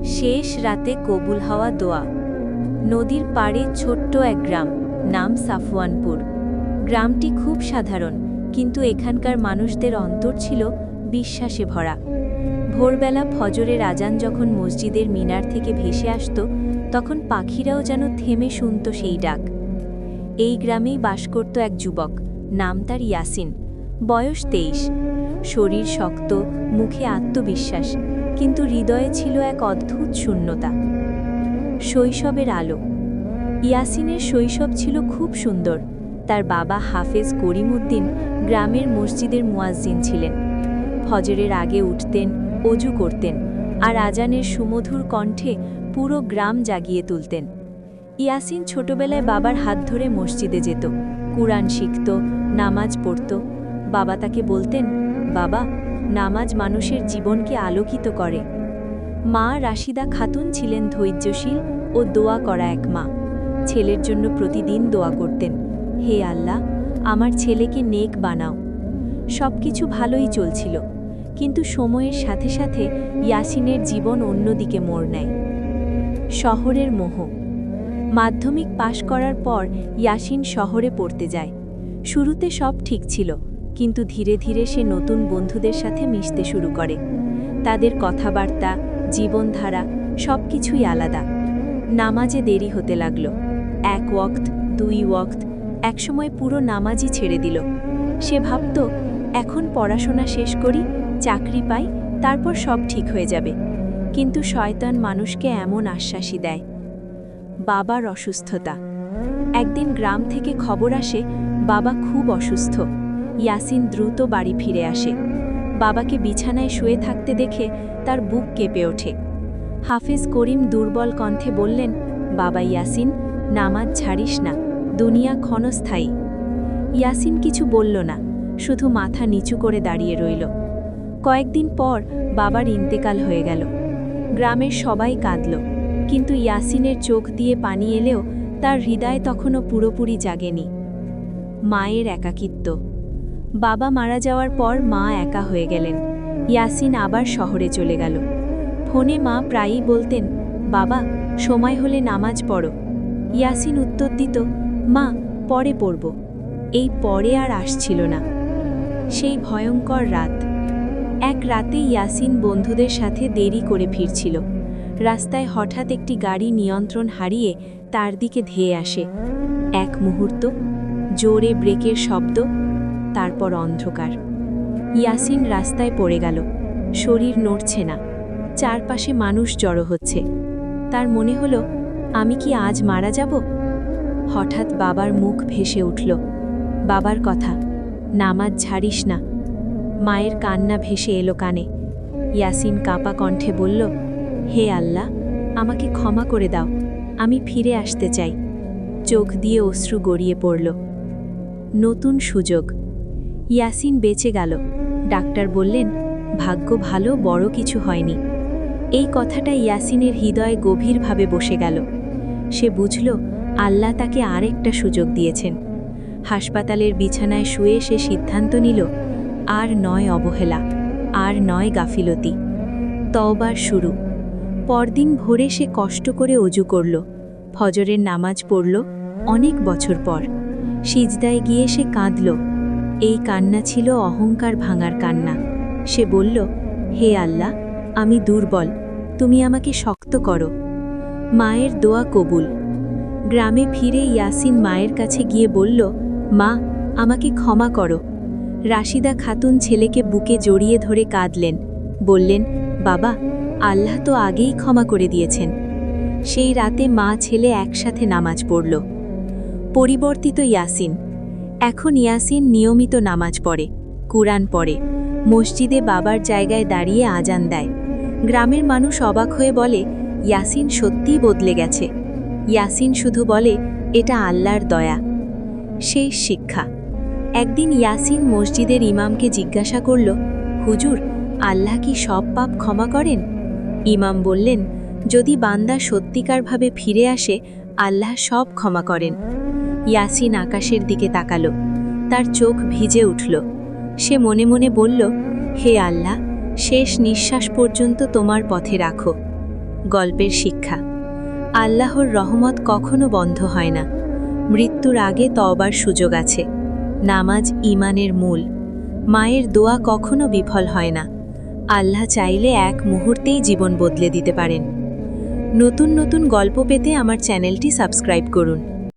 শেষ রাতে কবুল হওয়া দোয়া। নদীর পাড়ে ছোট্ট এক গ্রাম, নাম সাফওয়ানপুর। গ্রামটি খুব সাধারণ, কিন্তু এখানকার মানুষদের অন্তর ছিল বিশ্বাসে ভরা। ভোরবেলা ফজরের আজান যখন মসজিদের মিনার থেকে ভেসে আসত, তখন পাখিরাও যেন থেমে শুনত সেই ডাক। এই গ্রামেই বাস করত এক যুবক, নাম তার ইয়াসিন। বয়স 23। শরীর শক্ত, মুখে আত্মবিশ্বাস, কিন্তু হৃদয়ে ছিল এক অদ্ভুত শূন্যতা। শৈশবের আলো। ইয়াসিনের শৈশব ছিল খুব সুন্দর। তার বাবা হাফেজ করিমউদ্দিন গ্রামের মসজিদের মুয়াজ্জিন ছিলেন। ফজরের আগে উঠতেন, অজু করতেন, আর আজানের সুমধুর কণ্ঠে পুরো গ্রাম জাগিয়ে তুলতেন। ইয়াসিন ছোটবেলায় বাবার হাত ধরে মসজিদে যেত, কুরআন শিখত, নামাজ পড়ত। বাবা তাকে বলতেন, বাবা, নামাজ মানুষের জীবনকে আলোকিত করে। মা রাশিদা খাতুন ছিলেন ধৈর্যশীল ও দোয়া করা এক মা। ছেলের জন্য প্রতিদিন দোয়া করতেন, হে আল্লাহ, আমার ছেলেকে নেক বানাও। সবকিছু ভালোই চলছিল, কিন্তু সময়ের সাথে সাথে ইয়াসিনের জীবন অন্যদিকে মোড় নেয়। শহরের মোহ। মাধ্যমিক পাশ করার পর ইয়াসিন শহরে পড়তে যায়। শুরুতে সব ঠিক ছিল, কিন্তু ধীরে ধীরে সে নতুন বন্ধুদের সাথে মিশতে শুরু করে। তাদের কথাবার্তা, জীবনধারা সবকিছুই আলাদা। নামাজে দেরি হতে লাগল। 1 ওয়াক্ত, 2 ওয়াক্ত, একসময় পুরো নামাজই ছেড়ে দিল। সে ভাবত, এখন পড়াশোনা শেষ করি, চাকরি পাই, তারপর সব ঠিক হয়ে যাবে। কিন্তু শয়তান মানুষকে এমন আশ্বাসই দেয়। বাবার অসুস্থতা। একদিন গ্রাম থেকে খবর আসে বাবা খুব অসুস্থ। ইয়াসিন দ্রুত বাড়ি ফিরে আসে। বাবাকে বিছানায় শুয়ে থাকতে দেখে তার বুক কেঁপে ওঠে। হাফেজ করিম দুর্বল কণ্ঠে বললেন, বাবা ইয়াসিন, নামাজ ছাড়িস না, দুনিয়া ক্ষণস্থায়ী। ইয়াসিন কিছু বলল না, শুধু মাথা নিচু করে দাঁড়িয়ে রইল। কয়েকদিন পর বাবার ইন্তেকাল হয়ে গেল। গ্রামের সবাই কাঁদল, কিন্তু ইয়াসিনের চোখ দিয়ে পানি এলেও তার হৃদয় তখনও পুরোপুরি জাগেনি। মায়ের একাকিত্ব। বাবা মারা যাওয়ার পর মা একা হয়ে গেলেন। ইয়াসিন আবার শহরে চলে গেল। ফোনে মা প্রায়ই বলতেন, বাবা, সময় হলে নামাজ পড়ো। ইয়াসিন উত্তর দিত, মা, পরে পড়ব। এই পরে আর আসছিল না। সেই ভয়ঙ্কর রাত। এক রাতে ইয়াসিন বন্ধুদের সাথে দেরি করে ফিরছিল। রাস্তায় হঠাৎ একটি গাড়ি নিয়ন্ত্রণ হারিয়ে তার দিকে ধেয়ে আসে। এক মুহূর্ত, জোরে ব্রেকের শব্দ, তারপর অন্ধকার। ইয়াসিন রাস্তায় পড়ে গেল। শরীর নড়ছে না, চারপাশে মানুষ জড়ো হচ্ছে। তার মনে হলো, আমি কি আজ মারা যাব? হঠাৎ বাবার মুখ ভেসে উঠল। বাবার কথা, নামাজ ছাড়িস না। মায়ের কান্না ভেসে এলো কানে। ইয়াসিন কাঁপা কণ্ঠে বলল, হে আল্লাহ, আমাকে ক্ষমা করে দাও, আমি ফিরে আসতে চাই। চোখ দিয়ে অশ্রু গড়িয়ে পড়ল। নতুন সুযোগ। ইয়াসিন বেঁচে গেল। ডাক্তার বললেন, ভাগ্য ভালো, বড় কিছু হয়নি। এই কথাটা ইয়াসিনের হৃদয়ে গভীরভাবে বসে গেল। সে বুঝল, আল্লাহ তাকে আরেকটা সুযোগ দিয়েছেন। হাসপাতালের বিছানায় শুয়ে সে সিদ্ধান্ত নিল, আর নয় অবহেলা, আর নয় গাফিলতি। তওবার শুরু। পরদিন ভোরে সে কষ্ট করে অজু করল, ফজরের নামাজ পড়ল। অনেক বছর পর সিজদায় গিয়ে সে কাঁদল। এই কান্না ছিল অহংকার ভাঙার কান্না। সে বলল, হে আল্লাহ, আমি দুর্বল, তুমি আমাকে শক্ত করো। মায়ের দোয়া কবুল। গ্রামে ফিরে ইয়াসিন মায়ের কাছে গিয়ে বলল, মা, আমাকে ক্ষমা করো। রাশিদা খাতুন ছেলেকে বুকে জড়িয়ে ধরে কাঁদলেন, বললেন, বাবা, আল্লাহ তো আগেই ক্ষমা করে দিয়েছেন। সেই রাতে মা ছেলে একসাথে নামাজ পড়ল। পরিবর্তিত ইয়াসিন। এখন ইয়াসিন নিয়মিত নামাজ পড়ে, কুরআন পড়ে, মসজিদে বাবার জায়গায় দাঁড়িয়ে আজান দেয়। গ্রামের মানুষ অবাক হয়ে বলে, ইয়াসিন সত্যিই বদলে গেছে। ইয়াসিন শুধু বলে, এটা আল্লাহর দয়া। শেষ শিক্ষা। একদিন ইয়াসিন মসজিদের ইমামকে জিজ্ঞাসা করল, হুজুর, আল্লাহ কি সব পাপ ক্ষমা করেন? ইমাম বললেন, যদি বান্দা সত্যিকারভাবে ফিরে আসে, আল্লাহ সব ক্ষমা করেন। ইয়াসিন আকাশের দিকে তাকালো। তার চোখ ভিজে উঠল। সে মনে মনে বলল, হে আল্লাহ, শেষ নিঃশ্বাস পর্যন্ত তোমার পথে রাখো। গল্পের শিক্ষা। আল্লাহর রহমত কখনো বন্ধ হয় না। মৃত্যুর আগে তওবার সুযোগ আছে। নামাজ ঈমানের মূল। মায়ের দোয়া কখনো বিফল হয় না। আল্লাহ চাইলে এক মুহূর্তেই জীবন বদলে দিতে পারেন। নতুন নতুন গল্প পেতে আমার চ্যানেলটি সাবস্ক্রাইব করুন।